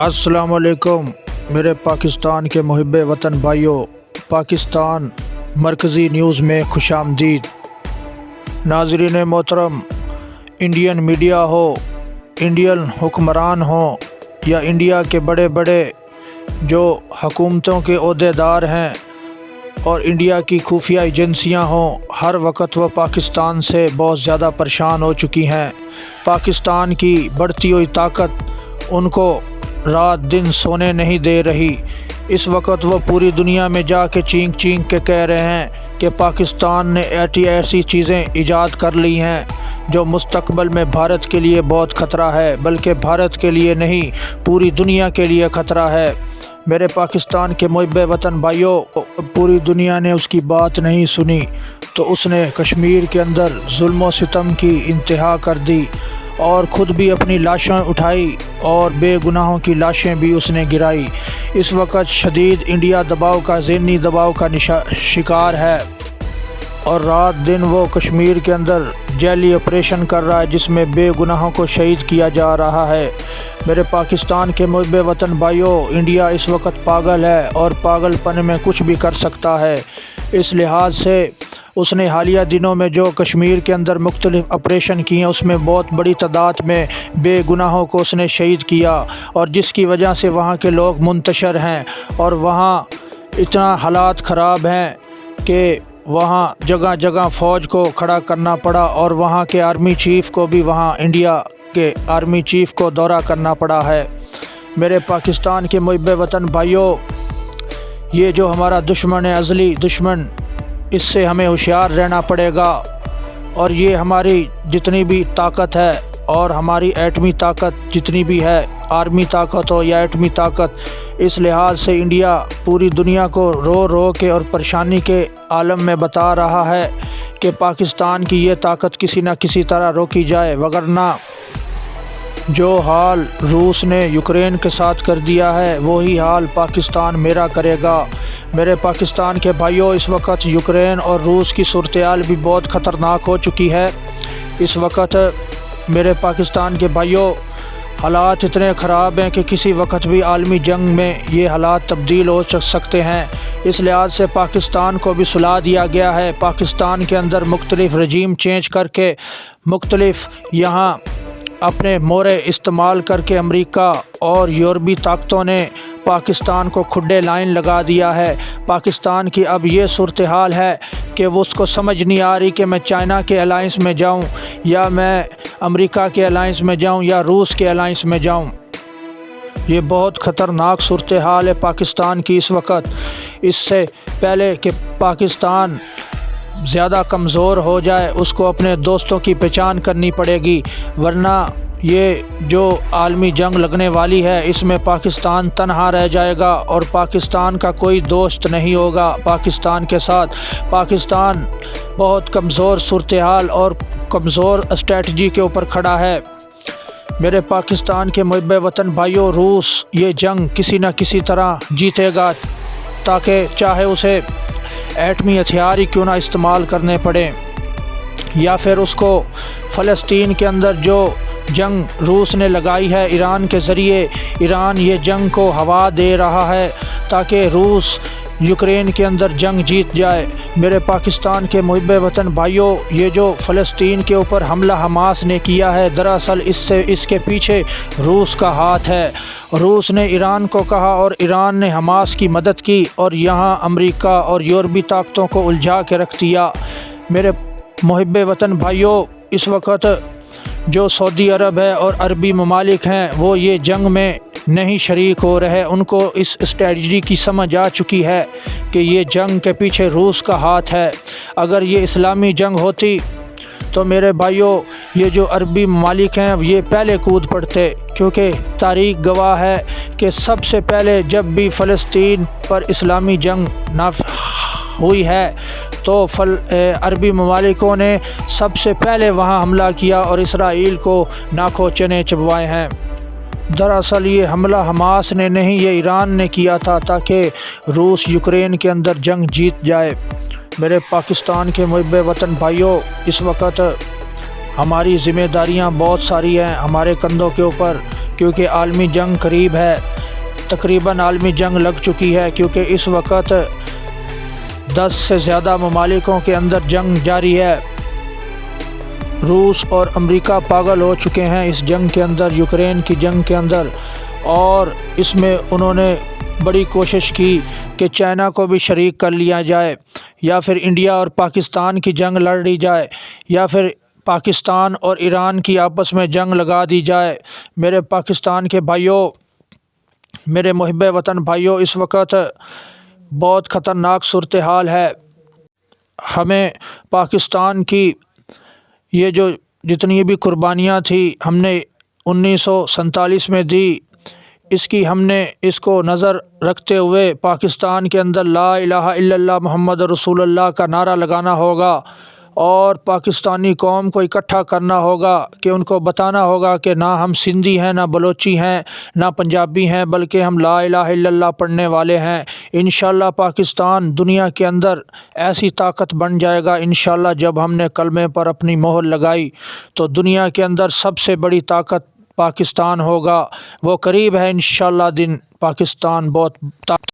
السلام علیکم میرے پاکستان کے محب وطن بھائیوں، پاکستان مرکزی نیوز میں خوش آمدید۔ ناظرین محترم، انڈین میڈیا ہو، انڈین حکمران ہوں یا انڈیا کے بڑے بڑے جو حکومتوں کے عہدیدار ہیں اور انڈیا کی خفیہ ایجنسیاں ہوں، ہر وقت وہ پاکستان سے بہت زیادہ پریشان ہو چکی ہیں۔ پاکستان کی بڑھتی ہوئی طاقت ان کو رات دن سونے نہیں دے رہی۔ اس وقت وہ پوری دنیا میں جا کے چینک چینک کے کہہ رہے ہیں کہ پاکستان نے ایسی چیزیں ایجاد کر لی ہیں جو مستقبل میں بھارت کے لیے بہت خطرہ ہے، بلکہ بھارت کے لیے نہیں پوری دنیا کے لیے خطرہ ہے۔ میرے پاکستان کے محب وطن بھائیوں، پوری دنیا نے اس کی بات نہیں سنی تو اس نے کشمیر کے اندر ظلم و ستم کی انتہا کر دی اور خود بھی اپنی لاشیں اٹھائی اور بے گناہوں کی لاشیں بھی اس نے گرائی۔ اس وقت شدید انڈیا دباؤ کا، ذہنی دباؤ کا شکار ہے اور رات دن وہ کشمیر کے اندر جیلی آپریشن کر رہا ہے جس میں بے گناہوں کو شہید کیا جا رہا ہے۔ میرے پاکستان کے محب وطن بھائیوں، انڈیا اس وقت پاگل ہے اور پاگل پن میں کچھ بھی کر سکتا ہے۔ اس لحاظ سے اس نے حالیہ دنوں میں جو کشمیر کے اندر مختلف آپریشن کیے ہیں، اس میں بہت بڑی تعداد میں بے گناہوں کو اس نے شہید کیا، اور جس کی وجہ سے وہاں کے لوگ منتشر ہیں اور وہاں اتنا حالات خراب ہیں کہ وہاں جگہ جگہ فوج کو کھڑا کرنا پڑا اور وہاں کے آرمی چیف کو بھی، وہاں انڈیا کے آرمی چیف کو دورہ کرنا پڑا ہے۔ میرے پاکستان کے محب وطن بھائیوں، یہ جو ہمارا دشمن ہے، ازلی دشمن، اس سے ہمیں ہوشیار رہنا پڑے گا، اور یہ ہماری جتنی بھی طاقت ہے اور ہماری ایٹمی طاقت جتنی بھی ہے، آرمی طاقت ہو یا ایٹمی طاقت، اس لحاظ سے انڈیا پوری دنیا کو رو رو کے اور پریشانی کے عالم میں بتا رہا ہے کہ پاکستان کی یہ طاقت کسی نہ کسی طرح روکی جائے، وگرنہ جو حال روس نے یوکرین کے ساتھ کر دیا ہے وہی حال پاکستان میرا کرے گا۔ میرے پاکستان کے بھائیوں، اس وقت یوکرین اور روس کی صورتحال بھی بہت خطرناک ہو چکی ہے۔ اس وقت میرے پاکستان کے بھائیوں، حالات اتنے خراب ہیں کہ کسی وقت بھی عالمی جنگ میں یہ حالات تبدیل ہو سکتے ہیں۔ اس لحاظ سے پاکستان کو بھی صلاح دیا گیا ہے۔ پاکستان کے اندر مختلف رجیم چینج کر کے، مختلف یہاں اپنے مورے استعمال کر کے امریکہ اور یورپی طاقتوں نے پاکستان کو کھڈے لائن لگا دیا ہے۔ پاکستان کی اب یہ صورتحال ہے کہ وہ اس کو سمجھ نہیں آ رہی کہ میں چائنا کے الائنس میں جاؤں یا میں امریکہ کے الائنس میں جاؤں یا روس کے الائنس میں جاؤں۔ یہ بہت خطرناک صورتحال ہے پاکستان کی اس وقت۔ اس سے پہلے کہ پاکستان زیادہ کمزور ہو جائے، اس کو اپنے دوستوں کی پہچان کرنی پڑے گی، ورنہ یہ جو عالمی جنگ لگنے والی ہے اس میں پاکستان تنہا رہ جائے گا اور پاکستان کا کوئی دوست نہیں ہوگا پاکستان کے ساتھ۔ پاکستان بہت کمزور صورتحال اور کمزور اسٹریٹجی کے اوپر کھڑا ہے۔ میرے پاکستان کے محب وطن بھائیوں، روس یہ جنگ کسی نہ کسی طرح جیتے گا، تاکہ چاہے اسے ایٹمی ہتھیار ہی کیوں نہ استعمال کرنے پڑے، یا پھر اس کو فلسطین کے اندر جو جنگ روس نے لگائی ہے ایران کے ذریعے، ایران یہ جنگ کو ہوا دے رہا ہے تاکہ روس یوکرین کے اندر جنگ جیت جائے۔ میرے پاکستان کے محب وطن بھائیوں، یہ جو فلسطین کے اوپر حملہ حماس نے کیا ہے، دراصل اس کے پیچھے روس کا ہاتھ ہے۔ روس نے ایران کو کہا اور ایران نے حماس کی مدد کی اور یہاں امریکہ اور یورپی طاقتوں کو الجھا کے رکھ دیا۔ میرے محب وطن بھائیوں، اس وقت جو سعودی عرب ہے اور عربی ممالک ہیں وہ یہ جنگ میں نہیں شریک ہو رہے۔ ان کو اس اسٹریٹجی کی سمجھ آ چکی ہے کہ یہ جنگ کے پیچھے روس کا ہاتھ ہے۔ اگر یہ اسلامی جنگ ہوتی تو میرے بھائیوں، یہ جو عربی ممالک ہیں یہ پہلے کود پڑتے، کیونکہ تاریخ گواہ ہے کہ سب سے پہلے جب بھی فلسطین پر اسلامی جنگ ہوئی ہے تو عربی ممالکوں نے سب سے پہلے وہاں حملہ کیا اور اسرائیل کو ناکو چنے چبوائے ہیں۔ دراصل یہ حملہ حماس نے نہیں، یہ ایران نے کیا تھا تاکہ روس یوکرین کے اندر جنگ جیت جائے۔ میرے پاکستان کے محب وطن بھائیوں، اس وقت ہماری ذمہ داریاں بہت ساری ہیں ہمارے کندھوں کے اوپر، کیونکہ عالمی جنگ قریب ہے، تقریباً عالمی جنگ لگ چکی ہے، کیونکہ اس وقت 10 سے زیادہ ممالکوں کے اندر جنگ جاری ہے۔ روس اور امریکہ پاگل ہو چکے ہیں اس جنگ کے اندر، یوکرین کی جنگ کے اندر، اور اس میں انہوں نے بڑی کوشش کی کہ چائنا کو بھی شریک کر لیا جائے، یا پھر انڈیا اور پاکستان کی جنگ لڑ لی جائے، یا پھر پاکستان اور ایران کی آپس میں جنگ لگا دی جائے۔ میرے پاکستان کے بھائیوں، میرے محب وطن بھائیوں، اس وقت بہت خطرناک صورتحال ہے۔ ہمیں پاکستان کی یہ جتنی بھی قربانیاں تھیں ہم نے 1947 میں دی، اس کو نظر رکھتے ہوئے پاکستان کے اندر لا الہ الا اللہ محمد رسول اللہ کا نعرہ لگانا ہوگا، اور پاکستانی قوم کو اکٹھا کرنا ہوگا کہ ان کو بتانا ہوگا کہ نہ ہم سندھی ہیں، نہ بلوچی ہیں، نہ پنجابی ہیں، بلکہ ہم لا الہ الا اللہ پڑھنے والے ہیں۔ انشاءاللہ پاکستان دنیا کے اندر ایسی طاقت بن جائے گا انشاءاللہ۔ جب ہم نے کلمے پر اپنی مہر لگائی تو دنیا کے اندر سب سے بڑی طاقت پاکستان ہوگا، وہ قریب ہے انشاءاللہ دن۔ پاکستان بہت